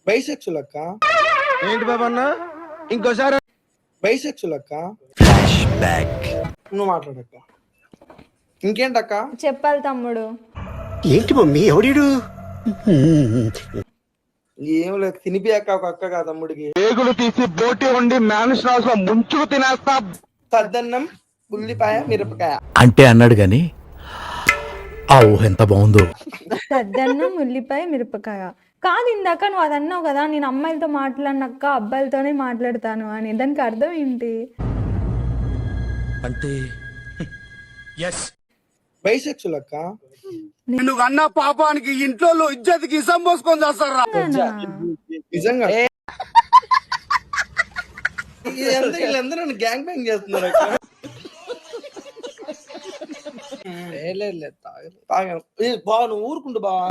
Bisexual అక్క. ఏంటి బాబా అన్న ఇంకోసారి? బైసెక్సువల్ అక్క. Flash back. నువ్వు మాట్లాడక్క. ఇంకేంటక్క? చెప్పాలి తమ్ముడు. ఏంటి మమ్మీ ఎవడీడు? ఏం లేదు, తినిపియాక ఒక అక్క కా తమ్ముడికి. పేగులు తీసి బోటి వండి మ్యాన్స్ హౌస్ లో ముంచుకు తినేస్తా. సద్దన్నం, ఉల్లిపాయ, మిరపకాయ అంటే అన్నాడు గాని ఆ ఊహ ఎంత బాగుందో. సద్దన్నం, ఉల్లిపాయ, మిరపకాయ. కాదు, ఇందాక నువ్వు అది అన్నావు కదా, నేను అమ్మాయిలతో మాట్లాడినాక అబ్బాయిలతోనే మాట్లాడతాను అని. దానికి అర్థం ఏంటి? అంటే బైసెక్సువల్ అక్క. నువ్వు అన్న పాపానికి ఇంట్లో ఇజ్జతికి ఇసం పోసుకొని చేస్తారా? నిజంగా వీళ్ళందరూ నన్ను గ్యాంగ్ బ్యాంగ్ చేస్తున్నారు అక్క. తాగాను. బావ నువ్వు ఊరుకుంటు బావా.